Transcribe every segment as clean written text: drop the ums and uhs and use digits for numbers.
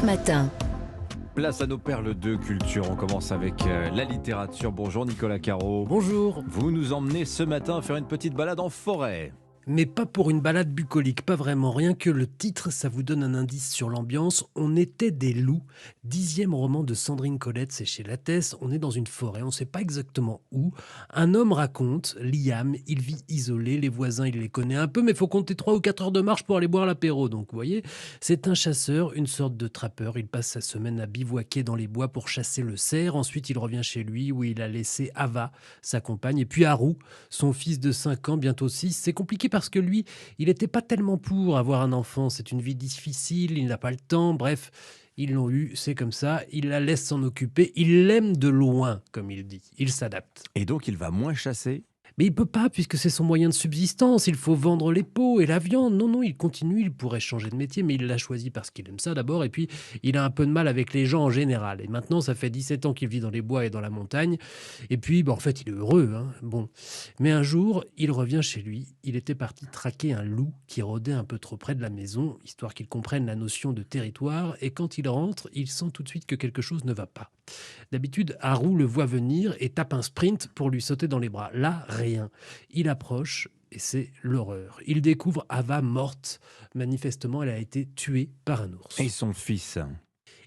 Europe Matin. Place à nos perles de culture. On commence avec la littérature. Bonjour Nicolas Caro. Bonjour. Vous nous emmenez ce matin faire une petite balade en forêt. Mais pas pour une balade bucolique, pas vraiment. Rien que le titre, ça vous donne un indice sur l'ambiance. On était des loups. 10e roman de Sandrine Colette, c'est chez Lattès. On est dans une forêt, on ne sait pas exactement où. Un homme raconte, Liam, il vit isolé, les voisins, il les connaît un peu, mais il faut compter 3 ou 4 heures de marche pour aller boire l'apéro. Donc vous voyez, c'est un chasseur, une sorte de trappeur. Il passe sa semaine à bivouaquer dans les bois pour chasser le cerf. Ensuite, il revient chez lui où il a laissé Ava, sa compagne, et puis Haru, son fils de 5 ans, bientôt 6. C'est compliqué parce que lui, il n'était pas tellement pour avoir un enfant. C'est une vie difficile, il n'a pas le temps, bref, ils l'ont eu, c'est comme ça. Il la laisse s'en occuper, il l'aime de loin, comme il dit. Il s'adapte. Et donc il va moins chasser. Mais il peut pas, puisque c'est son moyen de subsistance. Il faut vendre les peaux et la viande. Non, il continue, il pourrait changer de métier, mais il l'a choisi parce qu'il aime ça d'abord. Et puis, il a un peu de mal avec les gens en général. Et maintenant, ça fait 17 ans qu'il vit dans les bois et dans la montagne. Et puis, en fait, il est heureux. Bon. Mais un jour, il revient chez lui. Il était parti traquer un loup qui rôdait un peu trop près de la maison, histoire qu'il comprenne la notion de territoire. Et quand il rentre, il sent tout de suite que quelque chose ne va pas. D'habitude, Haru le voit venir et tape un sprint pour lui sauter dans les bras. Là, rien. Il approche et c'est l'horreur. Il découvre Ava morte. Manifestement, elle a été tuée par un ours. Et son fils.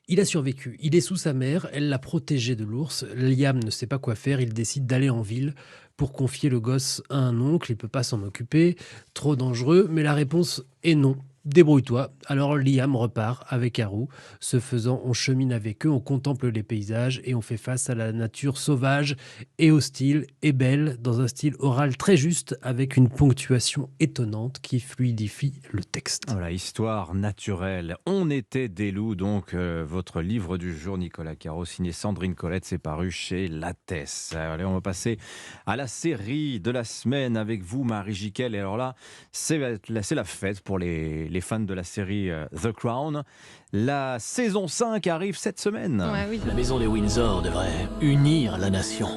Il a survécu. Il est sous sa mère. Elle l'a protégé de l'ours. Liam ne sait pas quoi faire. Il décide d'aller en ville pour confier le gosse à un oncle. Il ne peut pas s'en occuper. Trop dangereux. Mais la réponse est non. Débrouille-toi. Alors Liam repart avec Haru. Ce faisant, on chemine avec eux, on contemple les paysages et on fait face à la nature sauvage et hostile et belle dans un style oral très juste avec une ponctuation étonnante qui fluidifie le texte. Voilà, histoire naturelle. On était des loups, donc votre livre du jour, Nicolas Caro, signé Sandrine Colette, c'est paru chez Lattès. Allez, on va passer à la série de la semaine avec vous, Marie Jiquel. Et alors là, c'est la fête pour les fans de la série The Crown. La saison 5 arrive cette semaine. Ouais, oui. La maison de Windsor devrait unir la nation.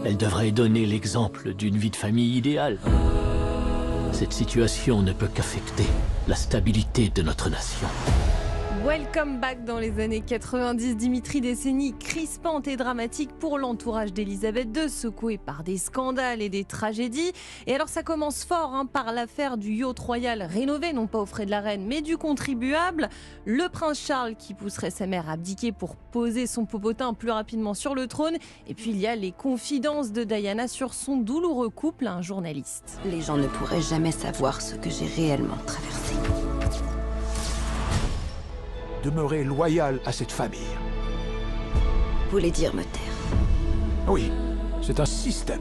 Elle devrait donner l'exemple d'une vie de famille idéale. Cette situation ne peut qu'affecter la stabilité de notre nation. Welcome back dans les années 90, Dimitri, décennie crispante et dramatique pour l'entourage d'Elisabeth II, secouée par des scandales et des tragédies. Et alors ça commence fort par l'affaire du yacht royal rénové, non pas aux frais de la reine, mais du contribuable. Le prince Charles qui pousserait sa mère à abdiquer pour poser son popotin plus rapidement sur le trône. Et puis il y a les confidences de Diana sur son douloureux couple à un journaliste. Les gens ne pourraient jamais savoir ce que j'ai réellement traversé. Demeurer loyal à cette famille. Vous voulez dire me taire? Oui, c'est un système.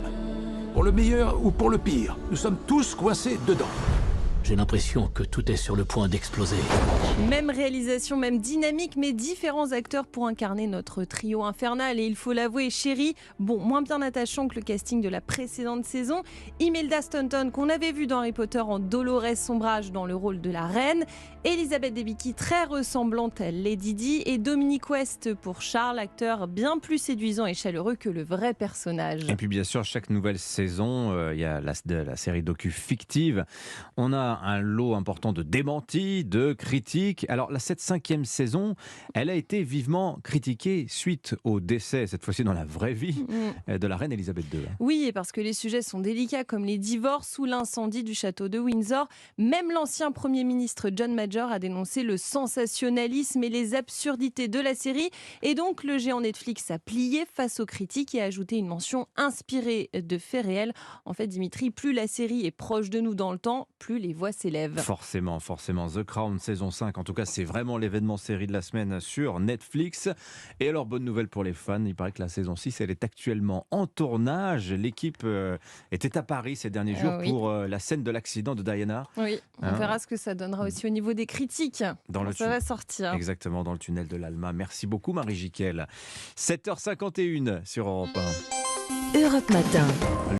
Pour le meilleur ou pour le pire, nous sommes tous coincés dedans. J'ai l'impression que tout est sur le point d'exploser. Même réalisation, même dynamique, mais différents acteurs pour incarner notre trio infernal. Et il faut l'avouer, chéri, moins bien attachant que le casting de la précédente saison. Imelda Staunton, qu'on avait vu dans Harry Potter en Dolores Sombrage dans le rôle de la reine. Elisabeth Debicki, très ressemblante à Lady Di. Et Dominic West pour Charles, acteur bien plus séduisant et chaleureux que le vrai personnage. Et puis bien sûr, chaque nouvelle saison, il y a la série docu fictive. On a un lot important de démentis, de critiques. Alors cette 5e saison, elle a été vivement critiquée suite au décès, cette fois-ci dans la vraie vie, de la reine Elisabeth II. Oui, et parce que les sujets sont délicats comme les divorces ou l'incendie du château de Windsor. Même l'ancien Premier ministre John Major a dénoncé le sensationnalisme et les absurdités de la série. Et donc le géant Netflix a plié face aux critiques et a ajouté une mention inspirée de faits réels. En fait, Dimitri, plus la série est proche de nous dans le temps, plus les voix s'élèvent. Forcément. The Crown saison 5, en tout cas c'est vraiment l'événement série de la semaine sur Netflix. Et alors bonne nouvelle pour les fans, il paraît que la saison 6 elle est actuellement en tournage. L'équipe était à Paris ces derniers jours pour la scène de l'accident de Diana. Oui, on verra ce que ça donnera aussi au niveau des critiques. Ça va sortir. Exactement, dans le tunnel de l'Alma. Merci beaucoup Marie Jiquel. 7h51 sur Europe 1. Europe Matin.